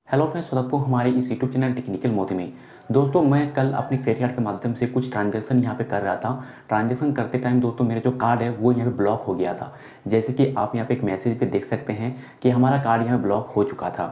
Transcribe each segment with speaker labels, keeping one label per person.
Speaker 1: Hello friends, स्वागत है हमारे इस यूट्यूब चैनल टेक्निकल मोदी में। दोस्तों, मैं कल अपने क्रेडिट कार्ड के माध्यम से कुछ ट्रांजैक्शन यहाँ पे कर रहा था। ट्रांजैक्शन करते टाइम दोस्तों मेरा जो कार्ड है वो यहाँ पे ब्लॉक हो गया था। जैसे कि आप यहाँ पे एक मैसेज पे देख सकते हैं कि हमारा कार्ड यहाँ ब्लॉक हो चुका था।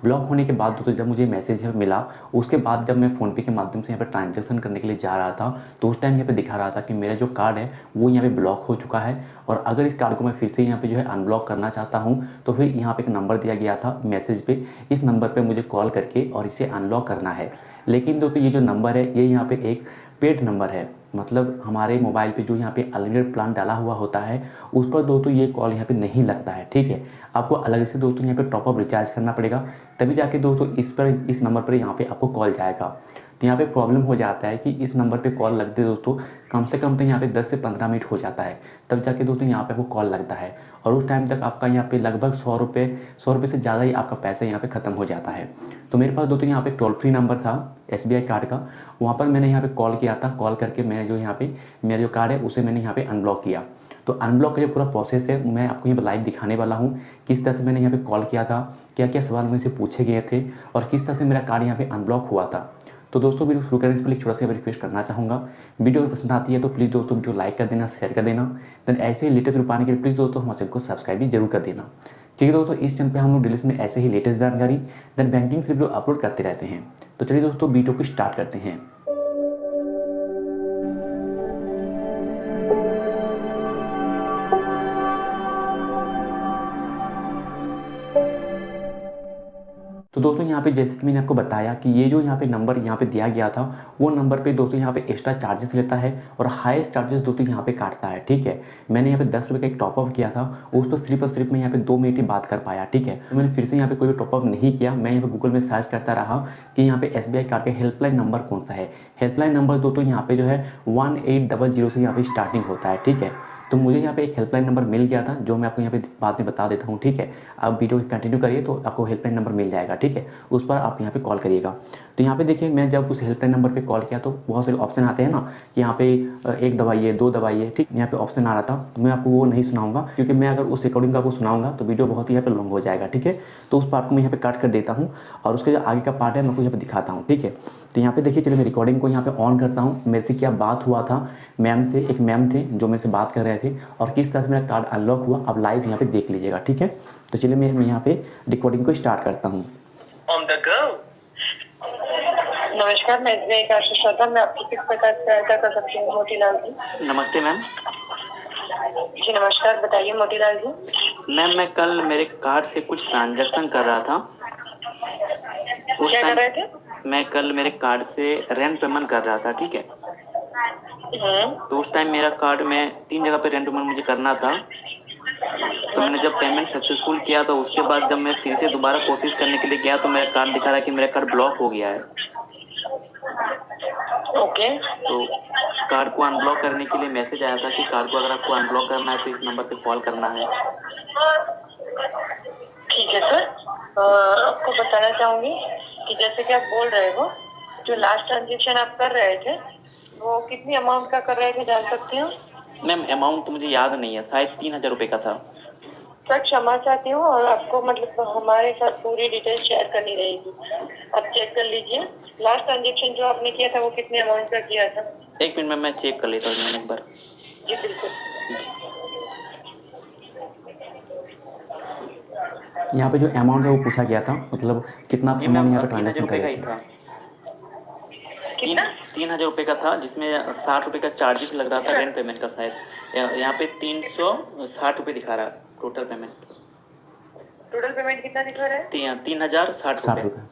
Speaker 1: ब्लॉक होने के बाद दोस्तों जब मुझे मैसेज यहाँ मिला, उसके बाद जब मैं फ़ोनपे के माध्यम से यहाँ पे ट्रांजैक्शन करने के लिए जा रहा था तो उस टाइम यहाँ पे दिखा रहा था कि मेरा जो कार्ड है वो यहाँ पे ब्लॉक हो चुका है। और अगर इस कार्ड को मैं फिर से यहाँ पे जो है अनब्लॉक करना चाहता हूँ तो फिर यहाँ पे एक नंबर दिया गया था मैसेज पे, इस नंबर पे मुझे कॉल करके और इसे अनलॉक करना है। लेकिन दोस्तों ये जो नंबर है ये यहाँ पे एक पेड नंबर है, मतलब हमारे मोबाइल पे जो यहाँ पे अनलिमिटेड प्लान डाला हुआ होता है उस पर दोस्तों ये कॉल यहाँ पे नहीं लगता है। ठीक है, आपको अलग से दोस्तों यहाँ पे टॉपअप रिचार्ज करना पड़ेगा, तभी जाके दोस्तों इस नंबर पर यहाँ पे आपको कॉल जाएगा। तो यहाँ पे प्रॉब्लम हो जाता है कि इस नंबर पे कॉल लगते दोस्तों कम से कम तो यहाँ पे 10 से 15 मिनट हो जाता है, तब जाके दोस्तों यहाँ पे आपको कॉल लगता है। और उस टाइम तक आपका यहाँ पे लगभग 100 रुपये से ज़्यादा ही आपका पैसा यहाँ पे ख़त्म हो जाता है। तो मेरे पास दोस्तों यहाँ पे टोल फ्री नंबर था SBI कार्ड का, वहाँ पर मैंने यहाँ पे कॉल किया था। कॉल करके मैं जो यहाँ पे मेरा जो कार्ड है उसे मैंने यहाँ पे अनब्लॉक किया। तो अनब्लॉक का जो पूरा प्रोसेस है मैं आपको यहाँ पे लाइव दिखाने वाला हूँ, किस तरह से मैंने यहाँ पे कॉल किया था, क्या क्या सवाल मुझसे पूछे गए थे और किस तरह से मेरा कार्ड यहाँ पे अनब्लॉक हुआ था। तो दोस्तों वीडियो शुरू करने से पहले एक छोटा सा रिक्वेस्ट करना चाहूँगा, वीडियो अगर पसंद आती है तो प्लीज़ दोस्तों वीडियो लाइक कर देना, शेयर कर देना। देन ऐसे ही लेटेस्ट वीडियो पाने के लिए प्लीज़ दोस्तों हमारे चैनल को सब्सक्राइब भी जरूर कर देना। ठीक है दोस्तों, इस चैनल पे हम लोग डेली में ऐसे ही लेटेस्ट जानकारी देन बैंकिंग से वीडियो अपलोड करते रहते हैं। तो चलिए दोस्तों वीडियो को स्टार्ट करते हैं। तो दोस्तों यहाँ पे जैसे कि मैंने आपको बताया कि ये जो यहाँ पे नंबर यहाँ पे दिया गया था वो नंबर पे दोस्तों यहाँ पे एक्स्ट्रा चार्जेस लेता है और हाईएस्ट चार्जेस दोस्तों यहाँ पे काटता है। ठीक है, मैंने यहाँ पे 10 रुपये का एक टॉपअप किया था, उस पर सिर्फ और सिर्फ मैं यहाँ पे 2 मिनट ही बात कर पाया। ठीक है, तो मैंने फिर से यहाँ पे कोई भी टॉपअप नहीं किया। मैं यहाँ पे गूगल में सर्च करता रहा कि यहाँ पे SBI कार्ड का हेल्पलाइन नंबर कौन सा है। हेल्पलाइन नंबर दोस्तों यहाँ पे जो है 1800 से यहाँ पे स्टार्टिंग होता है। ठीक है, तो मुझे यहाँ पे एक हेल्पलाइन नंबर मिल गया था जो मैं आपको यहाँ पे बाद में बता देता हूँ। ठीक है, आप वीडियो कंटिन्यू करिए तो आपको हेल्पलाइन नंबर मिल जाएगा। ठीक है, उस पर आप यहाँ पे कॉल करिएगा। तो यहाँ पे देखिए मैं जब उस हेल्पलाइन नंबर पे कॉल किया तो बहुत सारे ऑप्शन आते हैं ना कि यहाँ पे एक दबाइए, दो दबाइए। ठीक, यहाँ पे ऑप्शन आ रहा था तो मैं आपको वो नहीं सुनाऊंगा, क्योंकि मैं अगर उस रिकॉर्डिंग का आपको सुनाऊंगा तो वीडियो बहुत ही यहाँ पे लॉन्ग हो जाएगा। ठीक है, तो उस पार्ट को मैं यहाँ पे काट कर देता हूँ और उसके जो आगे का पार्ट है मैं आपको यहाँ पे दिखाता हूँ। ठीक है, तो यहाँ पे देखिए, चलिए मैं रिकॉर्डिंग को यहाँ पे ऑन करता हूँ। मेरे से क्या बात हुआ था मैम से, एक मैम थे जो मेरे से बात कर रहे थे और किस तरह से मेरा कार्ड अनलॉक हुआ आप लाइव यहाँ पे देख लीजिएगा। ठीक है, तो चलिए मैं यहाँ पे रिकॉर्डिंग को स्टार्ट करता हूँ।
Speaker 2: On the go. नमस्कार, मैं SBI कार्ड से श्रद्धा। मैं आपकी किस प्रकार से सहायता कर सकती हूँ? मोतीलाल जी।
Speaker 1: नमस्ते मैम।
Speaker 2: जी नमस्कार, बताइए मोतीलाल जी।
Speaker 1: मैम मैं कल मेरे कार्ड से कुछ ट्रांजैक्शन कर रहा था।
Speaker 2: क्या कर रहे थे?
Speaker 1: मैं कल मेरे कार्ड से रेंट पेमेंट कर रहा था। ठीक है, तो उस टाइम मेरा कार्ड में 3 जगह पे रेंट पेमेंट मुझे करना था। तो मैंने जब पेमेंट सक्सेसफुल किया तो उसके बाद जब मैं फिर से दोबारा कोशिश करने के लिए गया तो मेरा कार्ड दिखा रहा है कि मेरा कार्ड ब्लॉक हो गया है।
Speaker 2: ओके,
Speaker 1: तो कार्ड को अनब्लॉक करने के लिए मैसेज आया था कि कार्ड को अगर आपको अनब्लॉक करना है तो इस नंबर पे कॉल करना है।
Speaker 2: ठीक है सर। आपको बताना चाहूँगी कि जैसे कि आप बोल रहे हो, जो लास्ट ट्रांजेक्शन आप कर रहे थे वो कितनी अमाउंट का कर रहे थे, जान सकती हूँ?
Speaker 1: मैम अमाउंट तो मुझे याद नहीं है, शायद 3000 रुपये का था।
Speaker 2: सर क्षमा चाहती हूँ और आपको मतलब हमारे साथ पूरी डिटेल शेयर करनी रहेगी। आप चेक कर लीजिए लास्ट ट्रांजेक्शन जो आपने किया था वो कितने अमाउंट का किया था।
Speaker 1: एक मिनट में मैं चेक कर लेता हूँ एक बार।
Speaker 2: जी बिल्कुल।
Speaker 1: यहाँ पे जो अमाउंट है वो पूछा गया था, मतलब कितना अमाउंट यहाँ पे ट्रांजेक्शन कर रहे थे।
Speaker 2: कितना?
Speaker 1: 3000 रुपये का था, जिसमें 60 रुपये का चार्जेस लग रहा था रेंट पेमेंट का। शायद यहाँ पे 360 रुपये दिखा रहा है टोटल पेमेंट।
Speaker 2: टोटल पेमेंट कितना दिखा रहा है?
Speaker 1: 3060 रुपये।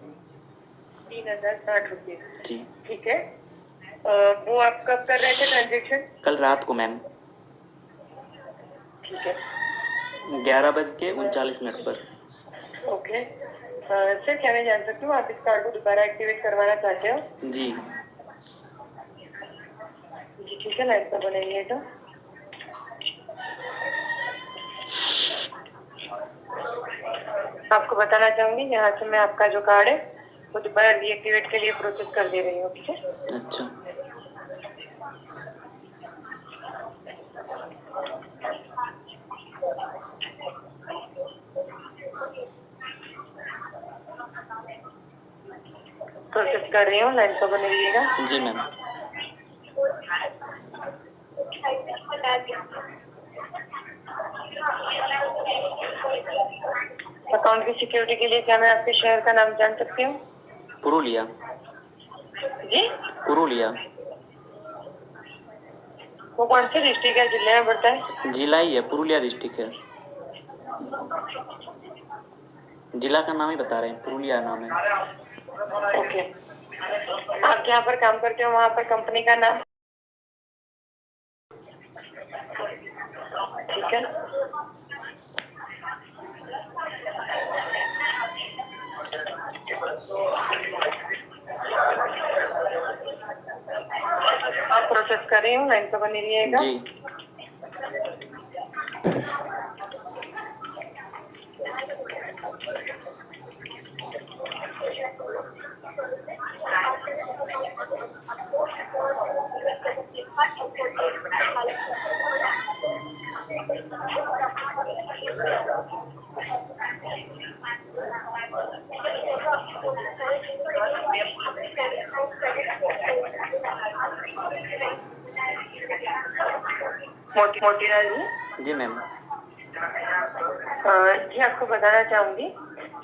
Speaker 2: 3060 रुपये
Speaker 1: जी
Speaker 2: ठीक है। वो आप कब कर रहे थे ट्रांजेक्शन?
Speaker 1: कल रात को मैम,
Speaker 2: ठीक है,
Speaker 1: 11:39 पर।
Speaker 2: ओके। सर क्या मैं जान सकती हूँ आप इस कार्ड को दोबारा एक्टिवेट करवाना चाहते हो?
Speaker 1: जी
Speaker 2: जी ठीक है, लाइन पर बने रहिएगा। आपको बताना चाहूंगी यहाँ से मैं आपका जो कार्ड है वो दोबारा रीएक्टिवेट के लिए प्रोसेस कर दे रही हूँ। ठीक है,
Speaker 1: अच्छा।
Speaker 2: प्रोसेस कर रही हूँ, लाइन पर बने रहिएगा।
Speaker 3: जी मैम।
Speaker 2: अकाउंट की सिक्योरिटी के लिए क्या मैं आपके शहर का नाम जान सकती हूँ?
Speaker 3: पुरुलिया।
Speaker 2: जी,
Speaker 3: पुरुलिया
Speaker 2: वो कौन से डिस्ट्रिक्ट है, जिले में पड़ता है?
Speaker 3: जिला ही है, पुरुलिया डिस्ट्रिक्ट है। जिला का नाम ही बता रहे हैं, पुरुलिया नाम है।
Speaker 2: ओके, आप जहाँ पर काम करते हो वहाँ पर कंपनी का नाम? ठीक है, आप प्रोसेस कर रही हूँ, लाइन पर बनी रहिएगा।
Speaker 3: जी।
Speaker 2: मोतीलाल जी।
Speaker 3: जी मैम।
Speaker 2: जी, आपको बताना चाहूंगी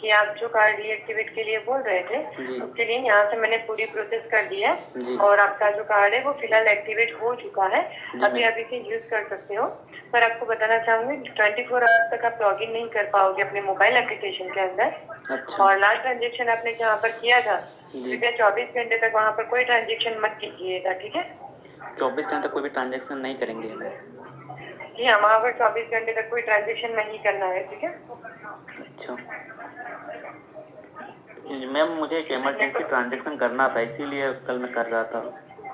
Speaker 2: कि आप जो कार्ड डीएक्टिवेट के लिए बोल रहे थे,
Speaker 3: जी।
Speaker 2: उसके लिए यहाँ से मैंने पूरी प्रोसेस कर दी है
Speaker 3: जी।
Speaker 2: और आपका जो कार्ड है वो फिलहाल एक्टिवेट हो चुका है।
Speaker 3: जी
Speaker 2: अभी आप इसे यूज कर सकते हो, पर आपको बताना चाहूंगी 24 आवर्स तक आप लॉगिन नहीं कर पाओगे अपने मोबाइल एप्लीकेशन के अंदर।
Speaker 3: अच्छा।
Speaker 2: और लास्ट ट्रांजेक्शन आपने जहाँ पर किया था,
Speaker 3: जी।
Speaker 2: कृपया 24 घंटे तक वहाँ पर कोई ट्रांजेक्शन मत कीजिएगा, ठीक है?
Speaker 3: 24 घंटे तक कोई भी ट्रांजेक्शन नहीं करेंगे हम।
Speaker 2: जी हाँ, वहाँ पर 24 घंटे तक कोई ट्रांजेक्शन नहीं करना है, ठीक है?
Speaker 3: अच्छा मैम, मुझे एक इमरजेंसी ट्रांजेक्शन करना था, इसीलिए कल मैं कर रहा था।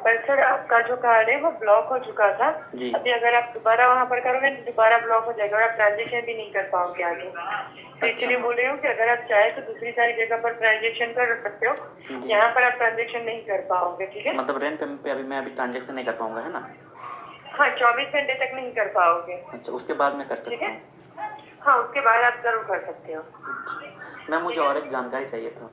Speaker 2: पर सर, आपका जो कार्ड है वो ब्लॉक हो चुका था।
Speaker 3: जी।
Speaker 2: अभी अगर आप दोबारा वहाँ पर करोगे तो दोबारा ब्लॉक हो जाएगा और आप ट्रांजेक्शन भी नहीं कर पाओगे आगे। तो इसलिए बोल रही हूँ कि अगर आप चाहे तो दूसरी सारी जगह पर ट्रांजेक्शन कर सकते हो, यहाँ पर आप ट्रांजेक्शन नहीं कर पाओगे, ठीक है?
Speaker 3: मतलब रेंट पेमेंट पे अभी मैं ट्रांजेक्शन नहीं कर पाऊंगा, है ना?
Speaker 2: हाँ, 24 घंटे तक नहीं कर पाओगे।
Speaker 3: अच्छा, उसके बाद मैं कर सकता हूँ?
Speaker 2: हाँ, उसके बाद आप जरूर कर सकते हो।
Speaker 3: मैम, मुझे और एक जानकारी चाहिए था।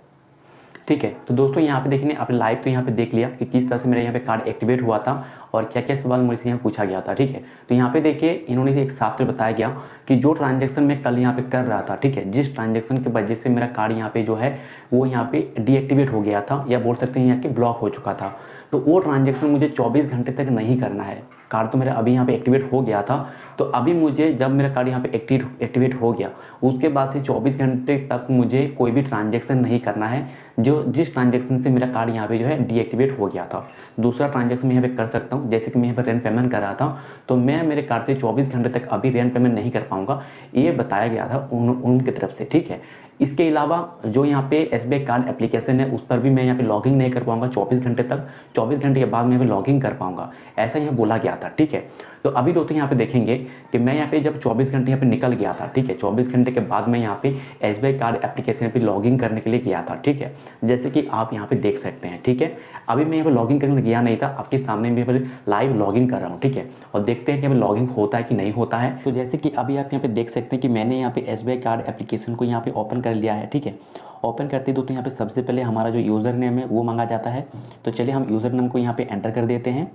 Speaker 1: ठीक है, तो दोस्तों यहाँ पे देखिए आपने लाइव तो यहाँ पे देख लिया कि किस तरह से मेरा यहाँ पे कार्ड एक्टिवेट हुआ था और क्या क्या सवाल मुझसे यहाँ पूछा गया था। ठीक है, तो यहाँ पे देखिए इन्होंने एक साफ तौर बताया गया कि जो ट्रांजैक्शन मैं कल यहाँ पे कर रहा था, ठीक है, जिस ट्रांजैक्शन की वजह से मेरा कार्ड यहाँ पे जो है वो यहाँ पे डीएक्टिवेट हो गया था या बोल सकते हैं यहाँ कि ब्लॉक हो चुका था, तो वो ट्रांजैक्शन मुझे 24 घंटे तक नहीं करना है। कार्ड तो मेरा अभी यहाँ पे एक्टिवेट हो गया था, तो अभी मुझे जब मेरा कार्ड यहाँ पे एक्टिवेट हो गया उसके बाद से 24 घंटे तक मुझे कोई भी ट्रांजैक्शन नहीं करना है जो जिस ट्रांजैक्शन से मेरा कार्ड यहाँ पे जो है डीएक्टिवेट हो गया था। दूसरा ट्रांजैक्शन मैं यहाँ पे कर सकता हूँ, जैसे कि मैं यहाँ पर रेंट पेमेंट कर रहा था, तो मैं मेरे कार्ड से 24 घंटे तक अभी रेंट पेमेंट नहीं कर पाऊँगा, ये बताया गया था उनकी तरफ से। ठीक है, इसके अलावा जो यहाँ पे एसबीआई कार्ड एप्लीकेशन है उस पर भी मैं यहाँ पे लॉगिन नहीं कर पाऊंगा 24 घंटे तक, 24 घंटे के बाद मैं यहाँ पे लॉगिन कर पाऊंगा, ऐसा यहाँ बोला गया था। ठीक है, तो अभी दोस्तों यहाँ पे देखेंगे कि मैं यहाँ पे जब 24 घंटे यहाँ पे निकल गया था, ठीक है, 24 घंटे के बाद मैं यहाँ पे एसबीआई कार्ड एप्लीकेशन पे लॉगिन करने के लिए गया था। ठीक है, जैसे कि आप यहाँ पे देख सकते हैं। ठीक है, अभी मैं यहाँ पे लॉगिन करने गया नहीं था, आपके सामने मैं यहाँ पे लाइव लॉगिन कर रहा हूँ। ठीक है, और देखते हैं कि यहाँ पे लॉगिन होता है कि नहीं होता है। तो जैसे कि अभी आप यहाँ पे देख सकते हैं कि मैंने यहाँ पे एसबीआई कार्ड एप्लीकेशन को यहाँ पे ओपन कर लिया है। ठीक है, ओपन करते दोस्तों यहाँ पे सबसे पहले हमारा जो यूज़र नेम है वो मांगा जाता है, तो चलिए हम यूज़र नेम को यहाँ पे एंटर कर देते हैं।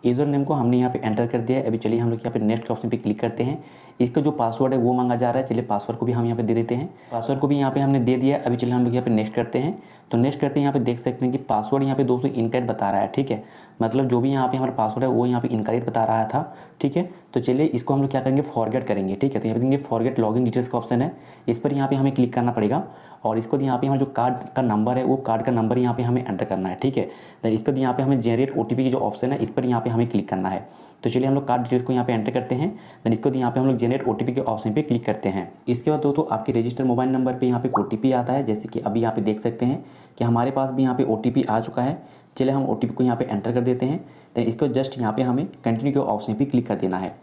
Speaker 1: यूज़र नेम को हमने यहाँ पे एंटर कर दिया है। अभी चलिए हम लोग यहाँ पे नेक्स्ट ऑप्शन पे क्लिक करते हैं। इसका जो पासवर्ड है वो मांगा जा रहा है, चलिए पासवर्ड को भी हम यहाँ पे दे देते हैं। पासवर्ड को भी यहाँ पे हमने दे दिया। अभी चलिए हम लोग यहाँ पे नेक्स्ट करते हैं। तो नेक्स्ट करते हैं, यहाँ पे देख सकते हैं कि पासवर्ड यहाँ पे दोस्तों इनकरेक्ट बता रहा है। ठीक है, मतलब जो भी यहाँ पे हमारा पासवर्ड है वो यहाँ पे इनकरेक्ट बता रहा था। ठीक है, तो चलिए इसको हम लोग क्या करेंगे, फॉरगेट करेंगे। ठीक है, तो यहाँ पे देंगे फॉरगेट लॉगिन डिटेल्स का ऑप्शन है, इस पर यहाँ पे हमें क्लिक करना पड़ेगा और इसको यहाँ पे हमारा जो कार्ड का नंबर है वो कार्ड का नंबर यहाँ पे हमें एंटर करना है। ठीक है, तो इस पर यहाँ पे हमें जनरेट ओटीपी की जो ऑप्शन है इस पर यहाँ पे हमें क्लिक करना है। तो चलिए हम लोग कार्ड डिटेल्स को यहाँ पे एंटर करते हैं, देन इसको यहाँ पे हम लोग जनरेट ओटीपी के ऑप्शन पे क्लिक करते हैं। इसके बाद दोस्तों आपके रजिस्टर मोबाइल नंबर पे यहाँ पे ओटीपी आता है, जैसे कि अभी यहाँ पे देख सकते हैं कि हमारे पास भी यहाँ पे ओटीपी आ चुका है। चलिए हम ओटीपी को यहाँ पे एंटर कर देते हैं, देन इसको जस्ट यहाँ पे हमें कंटिन्यू के ऑप्शन पे क्लिक कर देना है।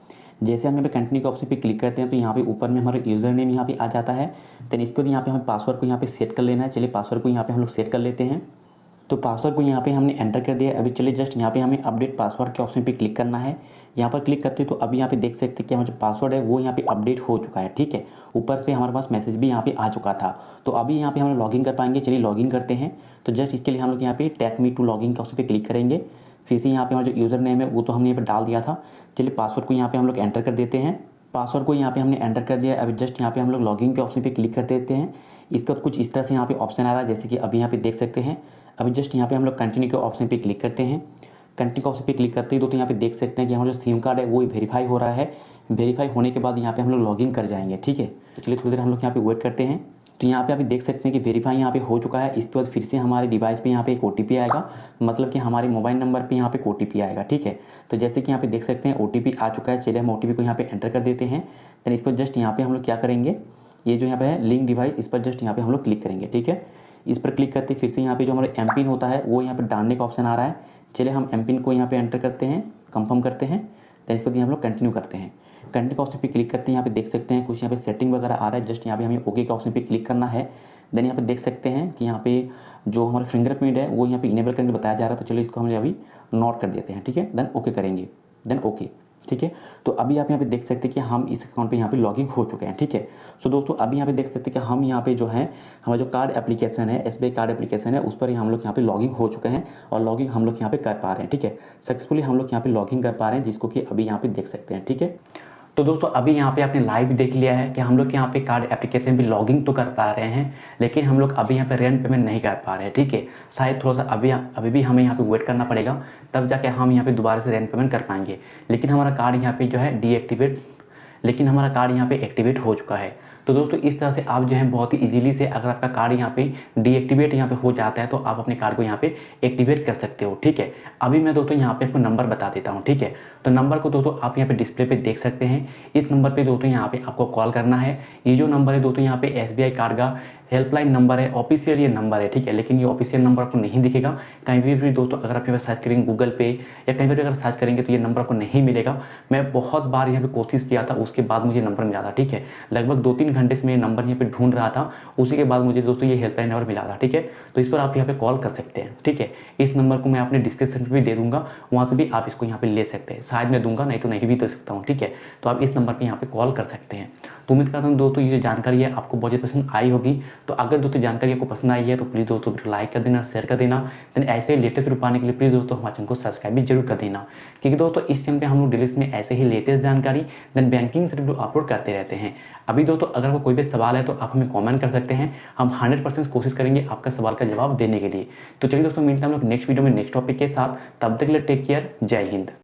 Speaker 1: जैसे हम यहाँ पे कंटिन्यू के ऑप्शन पे क्लिक करते हैं तो यहाँ पे ऊपर में हमारा यूज़र नेम यहाँ पे आ जाता है। देन इसको यहाँ पे हमें पासवर्ड को यहाँ पे सेट कर लेना है। चलिए पासवर्ड को यहाँ पे हम लोग सेट कर लेते हैं। तो पासवर्ड को यहाँ पे हमने एंटर कर दिया। अभी चलिए जस्ट यहाँ पे हमें अपडेट पासवर्ड के ऑप्शन पे क्लिक करना है। यहाँ पर क्लिक करते हैं तो अभी यहाँ पे देख सकते हैं कि हमारा जो पासवर्ड है वो यहाँ पे अपडेट हो चुका है, ठीक है। ऊपर से हमारे पास मैसेज भी यहाँ पे आ चुका था। तो अभी यहाँ पे हम लॉगिन कर पाएंगे। चलिए लॉगिन करते हैं। तो जस्ट इसके लिए हम लोग यहाँ पे टैग मी टू लॉगिन का उस पर क्लिक करेंगे। फिर से यहाँ पे हमारा जो यूज़र नेम है वो तो हमने यहाँ पे डाल दिया था। चलिए पासवर्ड को यहाँ पे हम लोग एंटर कर देते हैं। पासवर्ड को यहाँ पे हमने एंटर कर दिया। अभी जस्ट यहाँ पे हम लोग लॉगिन के ऑप्शन पे क्लिक कर देते हैं। इसके बाद कुछ इस तरह से यहाँ पे ऑप्शन आ रहा है, जैसे कि अभी यहाँ पे देख सकते हैं। अभी जस्ट यहाँ पे हम लोग कंटिन्यू के ऑप्शन पे क्लिक करते हैं। कंटिन्यू के ऑप्शन पे क्लिक करते ही तो यहाँ पे देख सकते हैं कि हमारा जो सिम कार्ड है वो वेरीफाई हो रहा है। वेरीफाई होने के बाद यहाँ पे हम लोग लॉगिन कर जाएंगे, ठीक है। तो चलिए थोड़ी देर हम लोग यहाँ पे वेट करते हैं। तो यहाँ पे अभी देख सकते हैं कि वेरीफाई यहाँ पे हो चुका है। इसके बाद फिर से हमारे डिवाइस पे यहाँ पे एक OTP आएगा, मतलब कि हमारे मोबाइल नंबर पे यहाँ पे OTP आएगा, ठीक है। तो जैसे कि यहाँ पे देख सकते हैं OTP आ चुका है। चलिए हम OTP को यहाँ पे एंटर कर देते हैं। देन इस पर जस्ट यहाँ पे हम लोग क्या करेंगे, ये जो यहाँ पे है लिंक डिवाइस, इस पर जस्ट यहाँ पे हम लोग क्लिक करेंगे, ठीक है। इस पर क्लिक करते फिर से यहाँ पे जो हमारा MPIN होता है वो यहाँ पे डालने का ऑप्शन आ रहा है। चलिए हम MPIN को यहाँ पे एंटर करते हैं, कंफर्म करते हैं। देन इसको हम लोग कंटिन्यू करते हैं। कंटिन्यू का ऑप्शन पे क्लिक करते हैं। यहाँ पे देख सकते हैं कुछ यहाँ पे सेटिंग वगैरह आ रहा है। जस्ट यहाँ पे हमें ओके के ऑप्शन पे क्लिक करना है। देन यहाँ पे देख सकते हैं कि यहाँ पे जो हमारा फिंगरप्रिंट है वो यहाँ पे इनेबल करके बताया जा रहा था। तो चलिए इसको हम अभी नोट कर देते हैं, ठीक है। देन ओके करेंगे, देन ओके, ठीक है। तो अभी आप यहाँ पे देख सकते हैं कि हम इस अकाउंट पे यहाँ पे लॉगिन हो चुके हैं, ठीक है। सो दोस्तों अभी यहाँ पे देख सकते हैं कि हम यहाँ पे जो है हमारा जो कार्ड एप्लीकेशन है, SBI कार्ड एप्लीकेशन है, उस पर हम लोग यहाँ पे लॉगिन हो चुके हैं और लॉगिन हम लोग यहाँ पे कर पा रहे हैं, ठीक है। सक्सेसफुली हम लोग यहाँ पे लॉगिन कर पा रहे हैं, जिसको कि अभी यहाँ पे देख सकते हैं, ठीक है। तो दोस्तों अभी यहाँ पे आपने लाइव देख लिया है कि हम लोग यहाँ पे कार्ड एप्लीकेशन भी लॉगिन तो कर पा रहे हैं, लेकिन हम लोग अभी यहाँ पे रेंट पेमेंट नहीं कर पा रहे हैं, ठीक है। शायद थोड़ा सा अभी भी हमें यहाँ पे वेट करना पड़ेगा, तब जाके हम यहाँ पे दोबारा से रेंट पेमेंट कर पाएंगे। लेकिन हमारा कार्ड यहाँ पे जो है एक्टिवेट हो चुका है। तो दोस्तों इस तरह से आप जो है बहुत ही इजीली से, अगर आपका कार्ड यहाँ पे डीएक्टिवेट यहाँ पे हो जाता है तो आप अपने कार्ड को यहाँ पे एक्टिवेट कर सकते हो, ठीक है। अभी मैं दोस्तों यहाँ पे आपको नंबर बता देता हूँ, ठीक है। तो नंबर को दोस्तों आप यहाँ पे डिस्प्ले पे देख सकते हैं। इस नंबर पे दोस्तों यहाँ पे आपको कॉल करना है। ये जो नंबर है दोस्तों यहाँ पे SBI कार्ड का हेल्पलाइन नंबर है, ऑफिशियल ये नंबर है, ठीक है। लेकिन ये ऑफिशियल नंबर आपको नहीं दिखेगा कहीं भी दोस्तों। अगर आप यहाँ पे सर्च करेंगे गूगल पे या कहीं पर भी अगर सर्च करेंगे तो ये नंबर आपको नहीं मिलेगा। मैं बहुत बार यहाँ पे कोशिश किया था, उसके बाद मुझे नंबर मिला था, ठीक है। लगभग 2-3 घंटे से मैं नंबर यहाँ पे ढूंढ रहा था, उसी के बाद मुझे दोस्तों ये हेल्पलाइन नंबर मिला था, ठीक है। तो इस पर आप यहाँ पे कॉल कर सकते हैं, ठीक है। इस नंबर को मैं अपने डिस्क्रिप्शन में भी दे दूंगा, वहाँ से भी आप इसको यहाँ पे ले सकते हैं। शायद मैं दूंगा, नहीं तो नहीं भी दे सकता हूँ, ठीक है। तो आप इस नंबर पर यहाँ पे कॉल कर सकते हैं। तो उम्मीद करता हूँ दोस्तों ये जो जानकारी है आपको बहुत पसंद आई होगी। तो अगर दोस्तों जानकारी आपको पसंद आई है तो प्लीज़ दोस्तों वीडियो लाइक कर देना, शेयर कर देना। देन ऐसे ही लेटेस्ट वीडियो पाने के लिए प्लीज़ दोस्तों हमारे चैनल को सब्सक्राइब भी जरूर कर देना, क्योंकि दोस्तों इस चैनल पे हम लोग डेली में ऐसे ही लेटेस्ट जानकारी देन बैंकिंग से वीडियो अपलोड करते रहते हैं। अभी दोस्तों अगर आपको कोई भी सवाल है तो आप हमें कॉमेंट कर सकते हैं, हम 100% कोशिश करेंगे आपका सवाल का जवाब देने के लिए। तो चलिए दोस्तों मिलते हैं हम लोग नेक्स्ट वीडियो में नेक्स्ट टॉपिक के साथ। तब तक के लिए टेक केयर, जय हिंद।